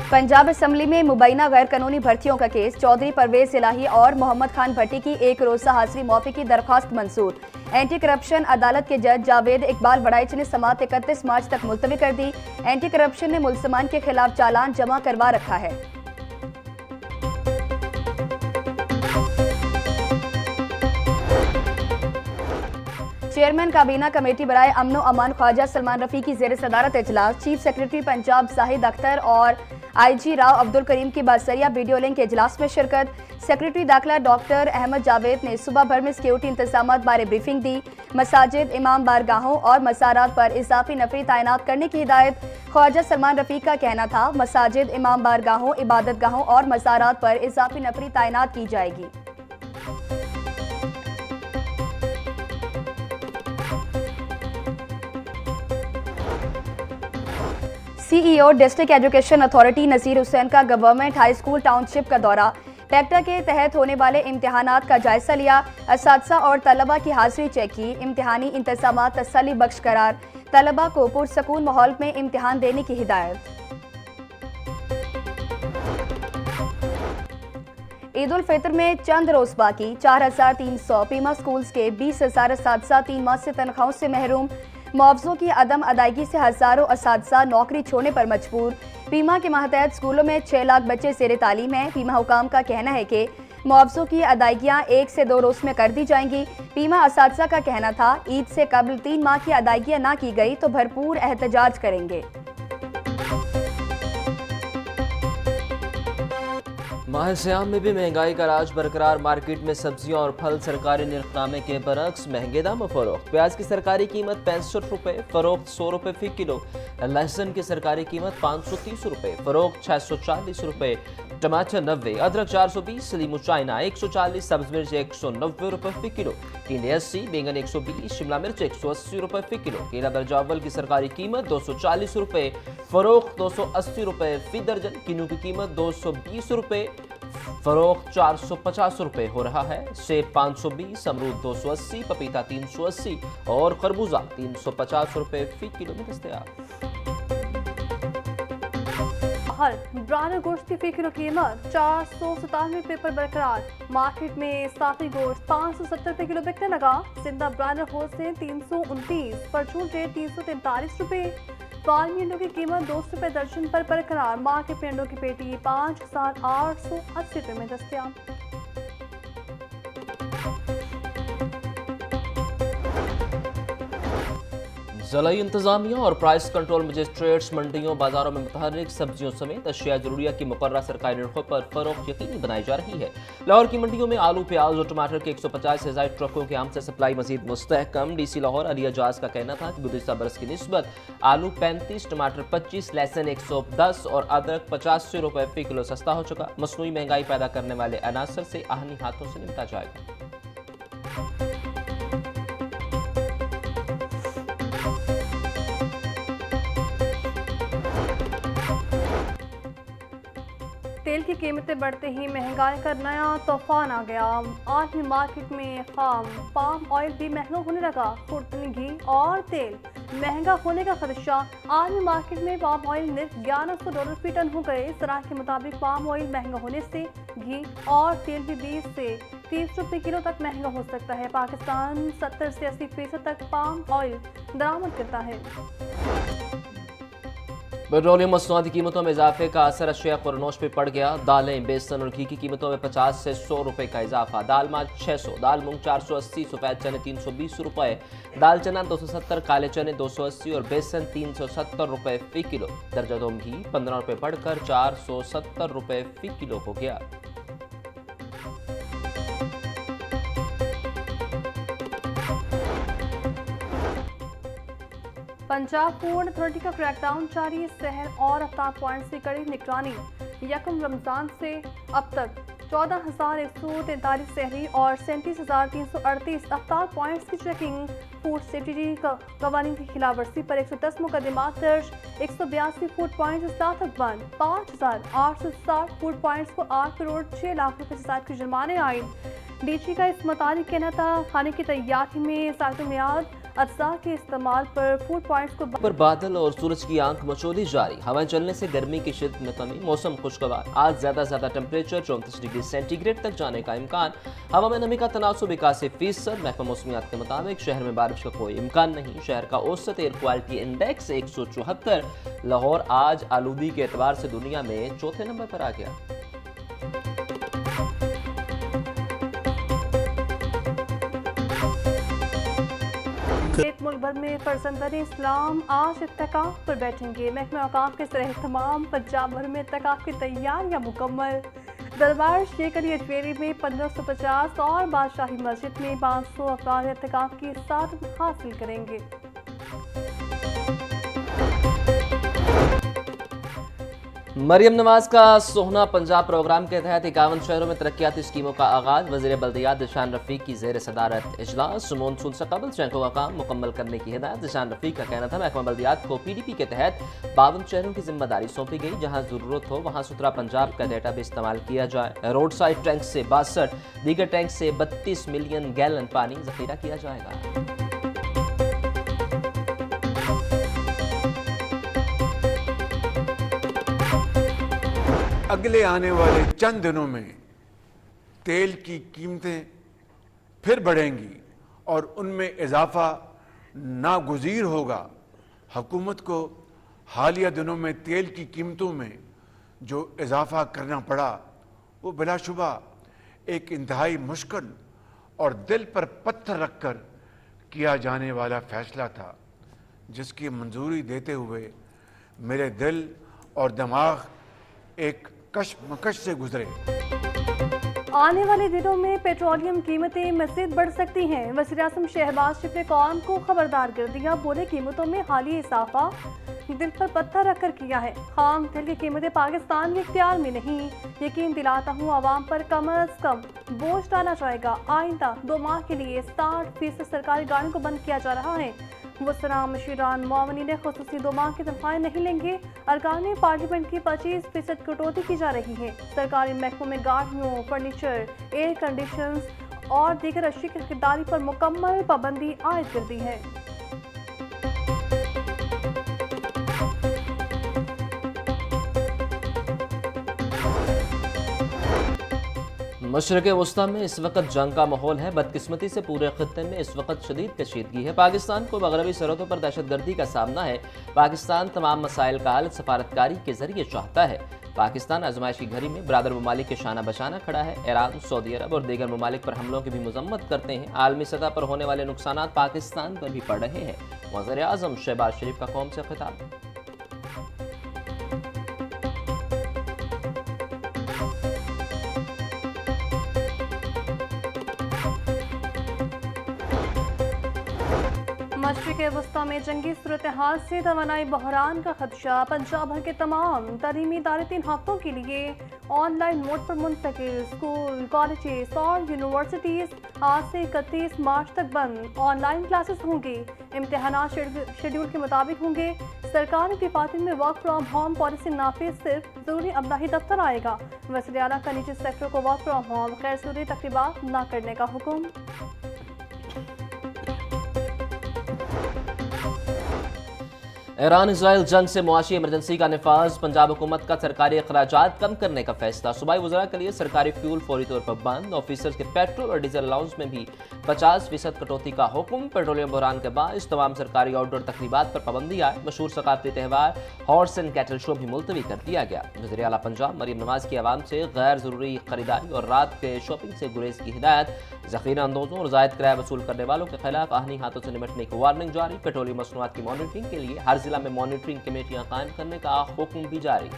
Punjab assembly में मुबैना गैर कानूनी भर्तियों का केस, चौधरी परवेज इलाही और मोहम्मद खान भट्टी की एक रोज़ा हाजिरी मौके की दरख्वास्त मंजूर। एंटी करप्शन अदालत के जज जावेद इकबाल बड़ाइच ने समाअत 31 मार्च तक मुलतवी कर दी। एंटी करप्शन ने मुलजमान के खिलाफ चालान जमा करवा रखा है। चेयरमैन काबीना कमेटी बराए अमनो अमान ख्वाजा सलमान रफी की जेर सदारत इजलास, चीफ सेक्रेटरी पंजाब जाहिद अख्तर और IG राव अब्दुल करीम की बासरिया वीडियो लिंक इजलास में शिरकत। सेक्रेटरी दाखिला डॉक्टर अहमद जावेद ने सुबह भर में सिक्योरिटी इंतजाम बारे ब्रीफिंग दी। मसाजिद, इमाम बारगाहों और मसारात पर इजाफी नफरी तैनात करने की हिदायत। ख्वाजा सलमान रफी का कहना था, मसाजिद, इमाम बारगाहों, इबादत गाहों और मसारात पर इजाफी नफरी तैनात की जाएगी। CEO district education authority Nasir Hussain का गवर्नमेंट हाई स्कूल टाउनशिप का दौरा, पैक्टा के तहत होने वाले इम्तिहानात का जायजा लिया। असातिज़ा और तलबा की हाजिरी चेक की। इम्तिहानी इंतज़ामात तसल्ली बख्श करार, तलबा को पुरसकून माहौल में इम्तिहान देने की हिदायत। ईद उल फितर में चंद रोज बाकी, 4300 पीमा स्कूल्स के 20,000 असातिज़ा 3 माह से तनख्वाहों से महरूम। मुआवजों की अदम अदायगी से हजारों असातिज़ा नौकरी छोड़ने पर मजबूर। पीमा के मातहत स्कूलों में 6 लाख बच्चे ज़ेर तालीम हैं। पीमा हुकाम का कहना है कि मुआवजों की अदायगियाँ 1 से 2 रोज़ में कर दी जाएंगी। पीमा असातिज़ा का कहना था, ईद से कबल 3 माह की अदायगियाँ ना की गई तो भरपूर एहतजाज करेंगे। माह सियाम में भी महंगाई का राज बरकरार। मार्केट में सब्जियां और फल सरकारी निर्खनामे के बरक्स महंगे दामों फरोख्त। प्याज की सरकारी कीमत 65 रुपये, फरोख्त 100 रुपये फी किलो। लहसुन की सरकारी कीमत 530 रुपये, फरोख्त 640 रुपये। टमाटर 90, अदरक 420, लीमू चाइना 140, सब्ज मिर्च 190 रुपये फी किलो। टिंडे 80, बैंगन 120, शिमला मिर्च 180 रुपये फी किलो। केला बरजावल की सरकारी कीमत 240 रुपये, फरोख्त 280 रुपये फी दर्जन। किन्नू की कीमत 220 रुपये, फरोख्त 450 रुपये हो रहा है। सेब 520, अमरूद 280, पपीता 380 और खरबूजा 350 रुपये फी किलो में दस्तयाब। ब्रायलर गोश्त की फी किलो कीमत 497 रुपये पर बरकरार। मार्केट में साफी गोश्त 570 रुपये किलो बिकने लगा। जिंदा ब्रायलर होलसेल 329, परचून रेट 343 रुपये। फार्मी अंडों की कीमत 200 रुपये दर्जन पर बरकरार। मार्केट में अंडों की पेटी 5,880 रुपये में दस्तयाब। ज़िलाई इंतजामिया और प्राइस कंट्रोल मजिस्ट्रेट्स मंडियों बाजारों में मुतहर्रिक सब्जियों समेत अशिया जरूरिया की मुकर्रर सरकारी निर्खों पर फरोख्त यकीनी बनाई जा रही है। लाहौर की मंडियों में आलू, प्याज और टमाटर के 150 से ज़ायद ट्रकों के आम से सप्लाई मजीद मुस्तहकम। DC लाहौर अली एजाज का कहना था कि गुज़िश्ता बरस की निस्बत आलू 35, टमाटर 25, लहसुन 110 और अदरक 85 रुपये फी किलो सस्ता हो चुका। मसनूई महंगाई पैदा करने वाले अनासर से आहनी हाथों से निपटा जाएगा। तेल की कीमतें बढ़ते ही महंगाई का नया तूफान आ गया। आज भी मार्केट में पाम ऑयल भी महंगा होने लगा। खुर्दनी घी और तेल महंगा होने का खदशा। आज भी मार्केट में पाम ऑयल निर्ख $1100 फी टन हो गए। सराह के मुताबिक पाम ऑयल महंगा होने से घी और तेल भी 20 से 30 रुपये किलो तक महंगा हो सकता है। पाकिस्तान 70 से 80% तक पाम ऑयल दरामद करता है। पेट्रोलियम मसनूआती कीमतों में इजाफे का असर अशिया खुरनोश पे पड़ गया। दालें, बेसन और घी की कीमतों में 50 से 100 रुपये का इजाफा। दाल मार्च 600, दाल मूंग 480, सफेद चने 320 रुपये, दाल चना 270, काले चने 280 और बेसन 370 रुपये फी किलो। दर्जा दोम घी 15 रुपये बढ़कर 470 रुपये फी किलो हो गया। पंजाब फूड अथॉरिटी का क्रैकडाउन जारी। शहर और अफ्ताब पॉइंट्स की कड़ी निगरानी। यकम रमजान से अब तक 14,143 शहरी और 37,338 अफ्ताब पॉइंट्स की चेकिंग। फूड सेफ्टी कवानीन की खिलाफ वर्जी पर 110 मुकदमात दर्ज। 182 फूड पॉइंट्स स्टार्टअप बंद। 5,860 फूड पॉइंट्स को 8 करोड़ 6 लाख रुपए से ज्यादा के जुर्माने आए। DG का इस मुताबिक कहना था, खाने की तैयारी में साख्त मियाद अज्जा के इस्तेमाल पर फूड पॉइंट्स को पर बादल और सूरज की आंख मचोली जारी, हवाएं चलने से गर्मी की शिद्दत में कमी, मौसम खुशगवार। आज ज्यादा टेम्परेचर 34 डिग्री सेंटीग्रेड तक जाने का इम्कान। हवा में नमी का तनासुब 81%। महकमा मौसमियात के मुताबिक शहर में बारिश का कोई इम्कान नहीं। शहर का औसत एयर क्वालिटी इंडेक्स 174। लाहौर आज आलूदी के एतबार से दुनिया में चौथे नंबर पर आ गया। मुल्क भर में फरजंदानी इस्लाम आज इत्तेकाफ पर बैठेंगे। महकमा औकाफ के सरेह तमाम पंजाब भर में इत्तेकाफ की तैयारियां मुकम्मल। दरबार शेख अली अजमेरी में 1550 और बादशाही मस्जिद में 500 अफराद इत्तेकाफ की सादत हासिल करेंगे। मरियम नवाज का सोहना पंजाब प्रोग्राम के तहत 51 शहरों में तरक्याती स्कीमों का आगाज। वज़ीर बल्दियात दिशान रफीक की ज़ेर सदारत इजलास। मानसून से कबल चैकों का काम मुकम्मल करने की हिदायत। दिशान रफीक का कहना था महकमा बल्दियात को PDP के तहत 52 शहरों की जिम्मेदारी सौंपी गई। जहां जरूरत हो वहां सुथरा पंजाब का डेटा भी इस्तेमाल किया जाए। रोड साइड टैंक से 62, दीगर टैंक से 32 मिलियन गैलन पानी जखीरा किया जाएगा। अगले आने वाले चंद दिनों में तेल की कीमतें फिर बढ़ेंगी और उनमें इजाफा नागुज़ीर होगा। हुकूमत को हालिया दिनों में तेल की कीमतों में जो इजाफा करना पड़ा वो बिलाशुबा एक इंतहाई मुश्किल और दिल पर पत्थर रखकर किया जाने वाला फैसला था, जिसकी मंजूरी देते हुए मेरे दिल और दिमाग एक कशमकश से गुजरे। आने वाले दिनों में पेट्रोलियम कीमतें मज़ीद बढ़ सकती हैं। वज़ीर-ए-आज़म शहबाज शरीफ ने कौम को खबरदार कर दिया। बोले कीमतों में हालिया इजाफा दिल पर पत्थर रखकर किया है। खाम तेल की कीमतें पाकिस्तान के इख्तियार में नहीं। यकीन दिलाता हूँ आवाम पर कम अज कम बोझ डाला जाएगा। आइंदा 2 माह के लिए 60% सरकारी गाड़ियों को बंद किया जा रहा है। मुसरा मशीरान मोमिनीन खुसूसी 2 माह की तनख्वाहें नहीं लेंगे। अरकान पार्लियामेंट की 25% कटौती की जा रही है। सरकारी महकमों में गाड़ियों, फर्नीचर, एयर कंडीशनर्स और दीगर अशिया की खरीदारी पर मुकम्मल पाबंदी आयद कर दी है। मशरक़ वस्ता में इस वक्त जंग का माहौल है। बदकिस्मती से पूरे खत्ते में इस वक्त शदीद कशीदगी है। पाकिस्तान को मगरबी सरहदों पर दहशतगर्दी का सामना है। पाकिस्तान तमाम मसाइल का हल सफारतकारी के जरिए चाहता है। पाकिस्तान आजमाइश की घड़ी में बरादर ममालिक के शाना बशाना खड़ा है। ईरान, सऊदी अरब और दीगर ममालिक पर हमलों की भी मजम्मत करते हैं। आलमी सतह पर होने वाले नुकसानात पाकिस्तान पर भी पड़ रहे हैं। वज़ीर आज़म शहबाज शरीफ का कौम से खिताब। मशरिक़ वस्ता में जंगी सूरत हाल से तवानाई बहरान का खदशा। पंजाब भर के तमाम तालीमी इदारे 3 हफ्तों के लिए ऑनलाइन मोड पर मुंतकिल। स्कूल, कॉलेजेस और यूनिवर्सिटीज़ आज से 31 मार्च तक बंद। ऑनलाइन क्लासेस होंगे। इम्तिहानात शेड्यूल के मुताबिक होंगे। सरकारी डिपार्टमेंट में वर्क फ्रॉम होम पॉलिसी नाफिज, सिर्फ ज़रूरी अबलाही दफ्तर आएगा। वज़ीर आला का निजी सेक्टर को वर्क फ्रॉम होम गैर ज़रूरी तकरीबात न करने का हुक्म। ईरान इसराइल जंग से मुआशी इमरजेंसी का निफाज। पंजाब हुकूमत का सरकारी अखराजात कम करने का फैसला। सूबाई वज़रा के लिए सरकारी फ्यूल फौरी तौर पर बंद। ऑफिसर्स के पेट्रोल और डीजल अलाउंस में भी 50% कटौती का हुक्म। पेट्रोलियम बहरान के बायस तमाम सरकारी आउटडोर तकरीबात पर पाबंदी आए। मशहूर सकाफती त्यौहार हॉर्स एंड कैटल शो भी मुलतवी कर दिया गया। वज़ीर आला पंजाब मरियम नवाज की आवाम से गैर ज़रूरी खरीदारी और रात के शॉपिंग से गुरेज की हिदायत। ज़ख़ीरा अंदोज़ों और ज़ायद किराया वसूल करने वालों के खिलाफ आहनी हाथों से निपटने की वार्निंग जारी। पेट्रोलियम मसनूआत की मॉनिटरिंग के लिए हर जिला में मॉनिटरिंग कमेटियां कायम करने का हुक्म भी जारी।